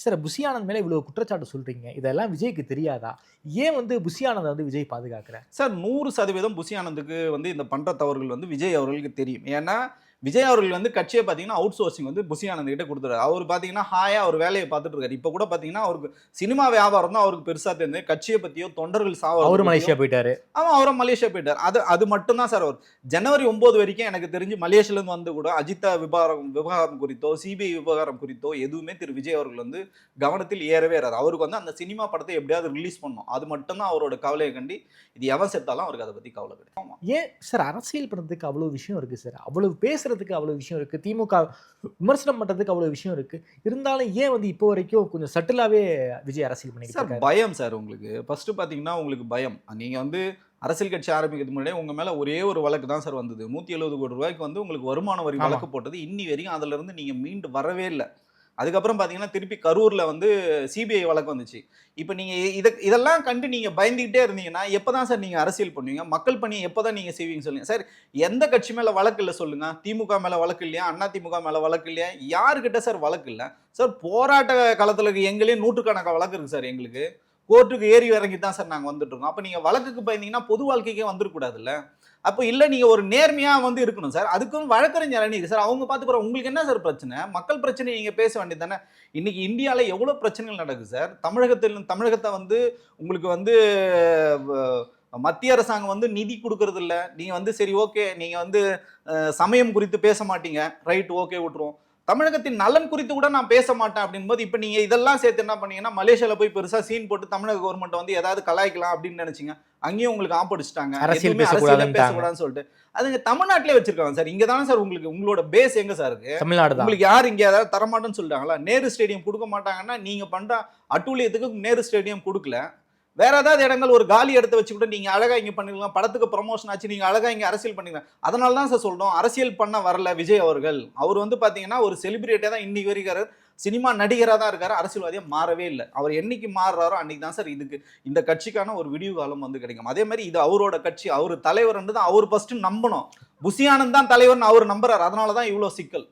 Sir Bussy Anand மேல இவ்வளவு குற்றச்சாட்டு சொல்றீங்க. இதெல்லாம் விஜய்க்கு தெரியாதா? ஏன் புஷி ஆனந்த விஜய் பாதுகாக்கிறார்? சார் 100% புஷி ஆனந்துக்கு இந்த பண்ற தவறுகள் விஜய் அவர்களுக்கு தெரியும். ஏன்னா, விஜய் அவர்கள் கட்சிய பார்த்தீங்கன்னா, அவுட் சோர்சிங் புஷி ஆனந்த் கிட்ட குடுத்துட்டாரு. அவரு பார்த்தீங்கன்னா, ஹாயா அவர் வேலைய பார்த்துட்டு இருக்காரு. இப்ப கூட பார்த்தீங்கன்னா, அவருக்கு சினிமா வியாபாரம் தான் அவருக்கு பெருசா தெரிஞ்சது. கட்சிய பத்தியோ, தொண்டர்கள் சாவறத அவரு பத்தியோ மலேசியா போயிட்டாரு. ஆமா, அவரும் மலேசியா போயிட்டாரு. அது மட்டும் தான் சார் அவர். ஜனவரி 9 வரைக்கும் எனக்கு தெரிஞ்சு மலேசியால இருந்து கூட அஜித்தா விவகாரம் குறித்தோ, சிபிஐ விவகாரம் குறித்தோ எதுவுமே திரு விஜய் அவர்கள் கவனத்தில் ஏறவே ஏறாது. அவருக்கு அந்த சினிமா படத்தை எப்படியாவது ரிலீஸ் பண்ணணும். அது மட்டும் தான் அவரோட கவலைய கண்டி, இது எவன் செத்தாலும் அவருக்கு அத பத்தி கவலை கிடையாது. ஆமா. ஏன் சார் அரசியல் பண்றதுக்கு அவ்வளவு விஷயம் இருக்கு சார். அவ்வளவு பேசுறதுக்கு அவ்வளவு விஷயம் இருக்கு. திமுக விமர்சனம் பண்றதுக்கு அவ்வளவு விஷயம் இருக்கு. இருந்தாலும் ஏன் இப்போ வரைக்கும் கொஞ்சம் சட்டிலாவே விஜய் அரசியல் பண்ணிக்கிட்டு சார் இருக்காரு? பயம் சார் உங்களுக்கு. ஃபர்ஸ்ட் பார்த்தீங்கன்னா உங்களுக்கு பயம். நீங்க அரசியல் கட்சி ஆரம்பிக்கிறதுக்கு முன்னாடியே உங்க மேல ஒரே ஒரு வழக்கு தான் சார் வந்தது. 170 கோடி ரூபாய்க்கு உங்களுக்கு வருமான வரி ஆமா. வழக்கு போட்டது. இன்னி வரைக்கும் அதுல இருந்து நீங்க மீண்டு வரவே இல்ல. அதுக்கப்புறம் பார்த்தீங்கன்னா, திருப்பி கரூர்ல சிபிஐ வழக்கு வந்துச்சு. இப்ப நீங்க இதெல்லாம் கண்டு நீங்க பயந்துகிட்டே இருந்தீங்கன்னா, எப்பதான் சார் நீங்க அரசியல் பண்ணுவீங்க? மக்கள் பணிய எப்பதான் நீங்க செய்வீங்கன்னு சொல்லுங்க. சார் எந்த கட்சி மேல வழக்கு இல்ல சொல்லுங்க? திமுக மேல வழக்கு இல்லையா? அதிமுக மேல வழக்கு இல்லையா? யாருகிட்ட சார் வழக்கு இல்ல? சார் போராட்ட களத்துல இருக்க எங்களே நூற்றுக்கணக்கான வழக்கு இருக்கு சார் எங்களுக்கு. கோர்ட்டுக்கு ஏறி இறங்கி தான் சார் நாங்க வந்துட்டு இருக்கோம். அப்ப நீங்க வழக்குக்கு பயந்தீங்கன்னா பொது வாழ்க்கைக்கே வந்துடக்கூடாதுல்ல. அப்போ இல்ல நீங்க ஒரு நேர்மையா இருக்கணும் சார். அதுக்கும் வழக்கறிஞர் அணி இருக்கு சார். அவங்க பார்த்துப்பாரு. உங்களுக்கு என்ன சார் பிரச்சனை? மக்கள் பிரச்சனைய நீங்க பேச வேண்டியது தானே. இன்னைக்கு இந்தியால எவ்வளவு பிரச்சனைகள் நடக்குது சார். தமிழகத்தை உங்களுக்கு மத்திய அரசாங்கம் நிதி குடுக்கறது இல்ல. நீங்க சரி ஓகே. நீங்க சமயம் குறித்து பேச மாட்டீங்க. ரைட் ஓகே விட்டுருவோம். தமிழகத்தின் நலன் குறித்து கூட நான் பேச மாட்டேன் அப்படின்போது இப்ப நீங்க இதெல்லாம் சேர்த்து என்ன பண்ணீங்கன்னா மலேசியால போய் பெருசா சீன் போட்டு தமிழக கவர்மெண்ட் ஏதாவது கலாய்க்கலாம் அப்படின்னு நினைச்சீங்க. அங்கேயும் உங்களுக்கு ஆப்படிச்சிட்டாங்க. அரசியல் எதுவுமே அரசியலே பேசக்கூடாதுன்னு பேசக்கூடாதுன்னு சொல்லிட்டு அதுங்க தமிழ்நாட்டிலே வச்சிருக்காங்க சார். இங்க தானே சார் உங்களோட பேஸ் எங்க சார் இருக்கு? தமிழ்நாடு தான். உங்களுக்கு யார் இங்க ஏதாவது தரமாட்டேன்னு சொல்றாங்களா? நேரு ஸ்டேடியம் கொடுக்க மாட்டாங்கன்னா நீங்க பண்ற அட்டூழியத்துக்கு நேரு ஸ்டேடியம் கொடுக்கல. வேற ஏதாவது இடங்கள் ஒரு காலி இடத்தை வச்சு கூட நீங்க அழகா இங்க பண்ணிருக்கலாம். படத்துக்கு ப்ரமோஷன் ஆச்சு, நீங்க அழகா இங்க அரசியல் பண்ணிக்கலாம். அதனால தான் சார் சொல்றோம், அரசியல் பண்ண வரல விஜய் அவர்கள். அவர் பாத்தீங்கன்னா ஒரு செலிபிரிட்டியா தான் இன்னைக்கு வரைக்கும் சினிமா நடிகரா தான் இருக்காரு. அரசியல்வாதியா மாறவே இல்லை. அவர் என்னைக்கு மாறுறாரோ அன்னைக்கு தான் சார் இந்த கட்சிக்கான ஒரு விடிவு காலம் கிடைக்கும். அதே மாதிரி இது அவரோட கட்சி, அவர் தலைவர் தான் அவர் ஃபர்ஸ்ட் நம்பணும். புஷி ஆனந்த் தான் தலைவர்னு அவர் நம்புறாரு. அதனால தான் இவ்வளவு சிக்கல்.